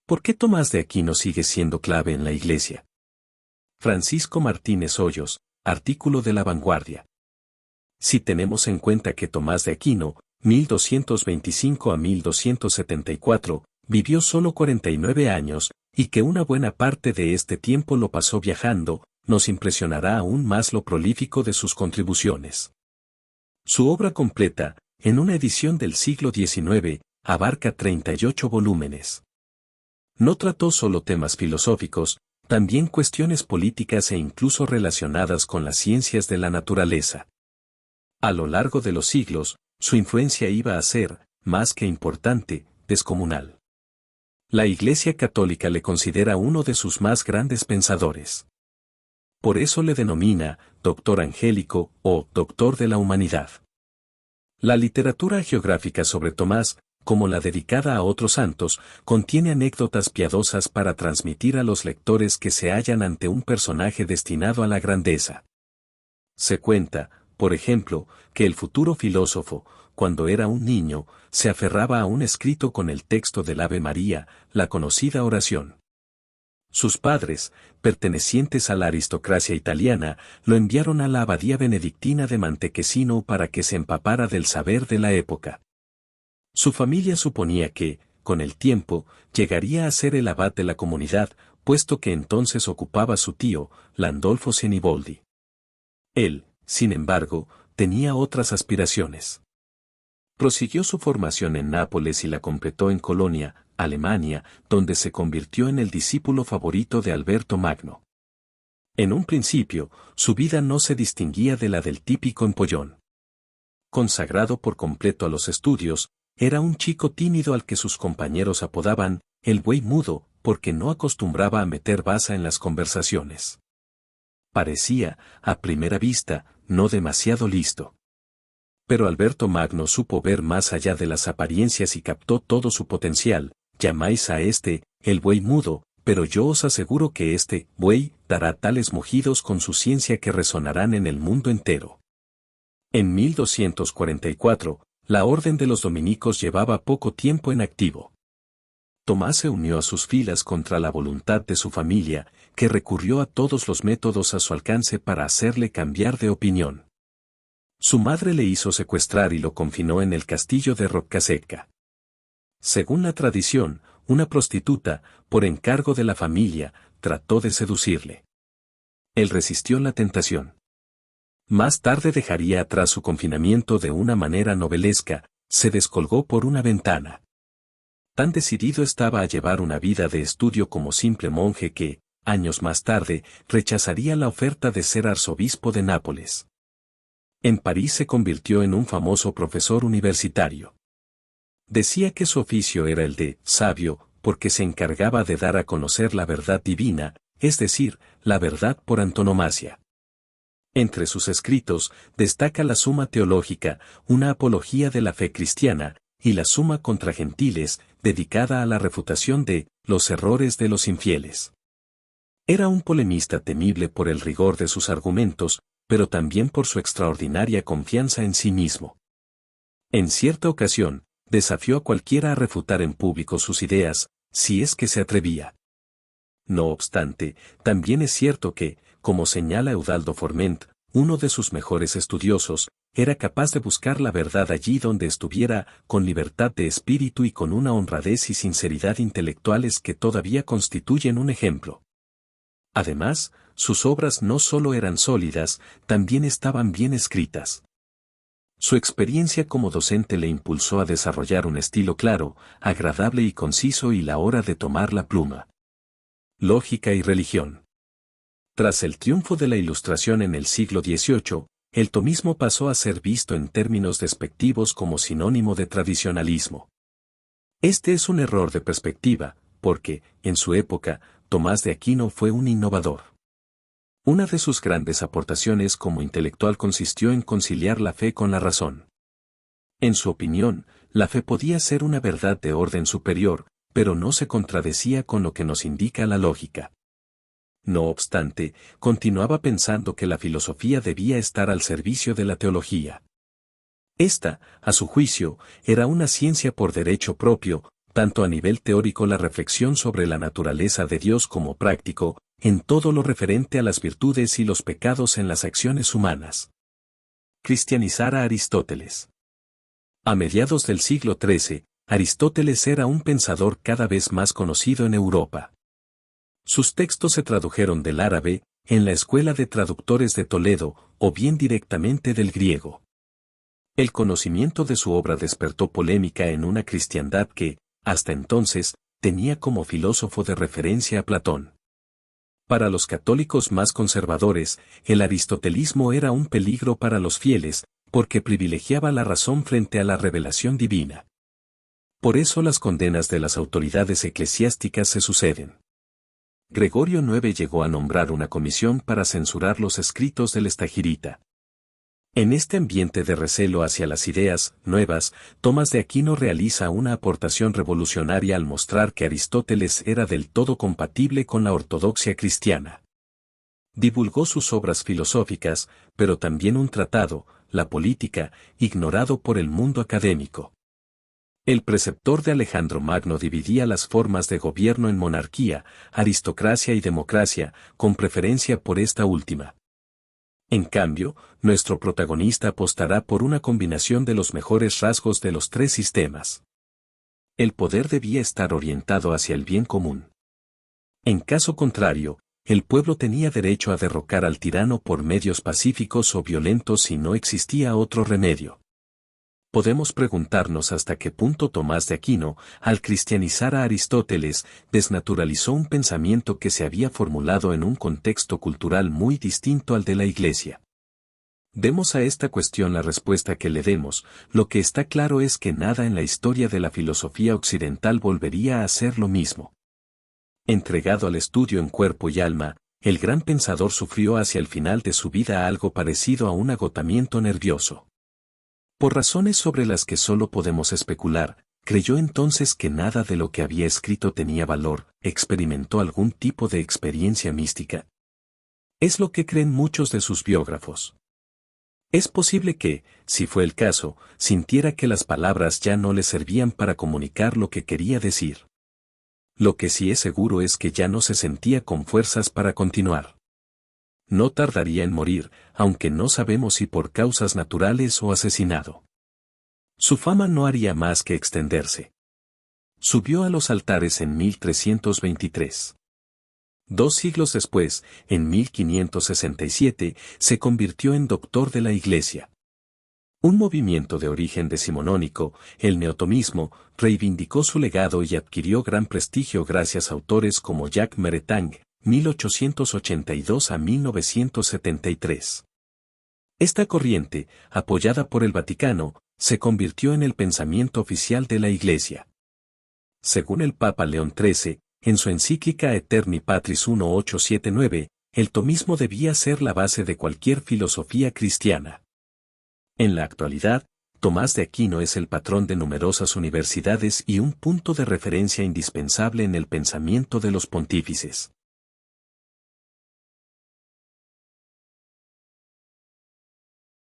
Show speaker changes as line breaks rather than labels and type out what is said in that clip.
¿Por qué Tomás de Aquino sigue siendo clave en la Iglesia? Francisco Martínez Hoyos, artículo de La Vanguardia. Si tenemos en cuenta que Tomás de Aquino, 1225 a 1274, vivió solo 49 años, y que una buena parte de este tiempo lo pasó viajando, nos impresionará aún más lo prolífico de sus contribuciones. Su obra completa, en una edición del siglo XIX, abarca 38 volúmenes. No trató solo temas filosóficos, también cuestiones políticas e incluso relacionadas con las ciencias de la naturaleza. A lo largo de los siglos, su influencia iba a ser, más que importante, descomunal. La Iglesia Católica le considera uno de sus más grandes pensadores. Por eso le denomina Doctor Angélico o Doctor de la Humanidad. La literatura geográfica sobre Tomás, como la dedicada a otros santos, contiene anécdotas piadosas para transmitir a los lectores que se hallan ante un personaje destinado a la grandeza. Se cuenta, por ejemplo, que el futuro filósofo, cuando era un niño, se aferraba a un escrito con el texto del Ave María, la conocida oración. Sus padres, pertenecientes a la aristocracia italiana, lo enviaron a la abadía benedictina de Montecassino para que se empapara del saber de la época. Su familia suponía que, con el tiempo, llegaría a ser el abad de la comunidad, puesto que entonces ocupaba su tío, Landolfo Siniboldi. Él, sin embargo, tenía otras aspiraciones. Prosiguió su formación en Nápoles y la completó en Colonia, Alemania, donde se convirtió en el discípulo favorito de Alberto Magno. En un principio, su vida no se distinguía de la del típico empollón. Consagrado por completo a los estudios, era un chico tímido al que sus compañeros apodaban el buey mudo, porque no acostumbraba a meter baza en las conversaciones. Parecía, a primera vista, no demasiado listo. Pero Alberto Magno supo ver más allá de las apariencias y captó todo su potencial. Llamáis a este, el buey mudo, pero yo os aseguro que este buey dará tales mugidos con su ciencia que resonarán en el mundo entero. En 1244, la Orden de los Dominicos llevaba poco tiempo en activo. Tomás se unió a sus filas contra la voluntad de su familia, que recurrió a todos los métodos a su alcance para hacerle cambiar de opinión. Su madre le hizo secuestrar y lo confinó en el castillo de Roccasecca. Según la tradición, una prostituta, por encargo de la familia, trató de seducirle. Él resistió la tentación. Más tarde dejaría atrás su confinamiento de una manera novelesca, se descolgó por una ventana. Tan decidido estaba a llevar una vida de estudio como simple monje que, años más tarde, rechazaría la oferta de ser arzobispo de Nápoles. En París se convirtió en un famoso profesor universitario. Decía que su oficio era el de sabio, porque se encargaba de dar a conocer la verdad divina, es decir, la verdad por antonomasia. Entre sus escritos, destaca la Suma Teológica, una apología de la fe cristiana, y la Suma contra Gentiles, dedicada a la refutación de los errores de los infieles. Era un polemista temible por el rigor de sus argumentos, pero también por su extraordinaria confianza en sí mismo. En cierta ocasión, desafió a cualquiera a refutar en público sus ideas, si es que se atrevía. No obstante, también es cierto que, como señala Eudaldo Forment, uno de sus mejores estudiosos, era capaz de buscar la verdad allí donde estuviera, con libertad de espíritu y con una honradez y sinceridad intelectuales que todavía constituyen un ejemplo. Además, sus obras no solo eran sólidas, también estaban bien escritas. Su experiencia como docente le impulsó a desarrollar un estilo claro, agradable y conciso y la hora de tomar la pluma. Lógica y religión. Tras el triunfo de la Ilustración en el siglo XVIII, el tomismo pasó a ser visto en términos despectivos como sinónimo de tradicionalismo. Este es un error de perspectiva, porque, en su época, Tomás de Aquino fue un innovador. Una de sus grandes aportaciones como intelectual consistió en conciliar la fe con la razón. En su opinión, la fe podía ser una verdad de orden superior, pero no se contradecía con lo que nos indica la lógica. No obstante, continuaba pensando que la filosofía debía estar al servicio de la teología. Esta, a su juicio, era una ciencia por derecho propio, tanto a nivel teórico la reflexión sobre la naturaleza de Dios como práctico, en todo lo referente a las virtudes y los pecados en las acciones humanas. Cristianizar a Aristóteles. A mediados del siglo XIII, Aristóteles era un pensador cada vez más conocido en Europa. Sus textos se tradujeron del árabe, en la Escuela de Traductores de Toledo, o bien directamente del griego. El conocimiento de su obra despertó polémica en una cristiandad que, hasta entonces, tenía como filósofo de referencia a Platón. Para los católicos más conservadores, el aristotelismo era un peligro para los fieles, porque privilegiaba la razón frente a la revelación divina. Por eso las condenas de las autoridades eclesiásticas se suceden. Gregorio IX llegó a nombrar una comisión para censurar los escritos del Estagirita. En este ambiente de recelo hacia las ideas nuevas, Tomás de Aquino realiza una aportación revolucionaria al mostrar que Aristóteles era del todo compatible con la ortodoxia cristiana. Divulgó sus obras filosóficas, pero también un tratado, La Política, ignorado por el mundo académico. El preceptor de Alejandro Magno dividía las formas de gobierno en monarquía, aristocracia y democracia, con preferencia por esta última. En cambio, nuestro protagonista apostará por una combinación de los mejores rasgos de los tres sistemas. El poder debía estar orientado hacia el bien común. En caso contrario, el pueblo tenía derecho a derrocar al tirano por medios pacíficos o violentos si no existía otro remedio. Podemos preguntarnos hasta qué punto Tomás de Aquino, al cristianizar a Aristóteles, desnaturalizó un pensamiento que se había formulado en un contexto cultural muy distinto al de la Iglesia. Demos a esta cuestión la respuesta que le demos, lo que está claro es que nada en la historia de la filosofía occidental volvería a ser lo mismo. Entregado al estudio en cuerpo y alma, el gran pensador sufrió hacia el final de su vida algo parecido a un agotamiento nervioso. Por razones sobre las que solo podemos especular, creyó entonces que nada de lo que había escrito tenía valor, experimentó algún tipo de experiencia mística. Es lo que creen muchos de sus biógrafos. Es posible que, si fue el caso, sintiera que las palabras ya no le servían para comunicar lo que quería decir. Lo que sí es seguro es que ya no se sentía con fuerzas para continuar. No tardaría en morir, aunque no sabemos si por causas naturales o asesinado. Su fama no haría más que extenderse. Subió a los altares en 1323. 2 siglos después, en 1567, se convirtió en doctor de la Iglesia. Un movimiento de origen decimonónico, el neotomismo, reivindicó su legado y adquirió gran prestigio gracias a autores como Jacques Maritain, 1882 a 1973. Esta corriente, apoyada por el Vaticano, se convirtió en el pensamiento oficial de la Iglesia. Según el Papa León XIII, en su encíclica Aeterni Patris 1879, el tomismo debía ser la base de cualquier filosofía cristiana. En la actualidad, Tomás de Aquino es el patrón de numerosas universidades y un punto de referencia indispensable en el pensamiento de los pontífices.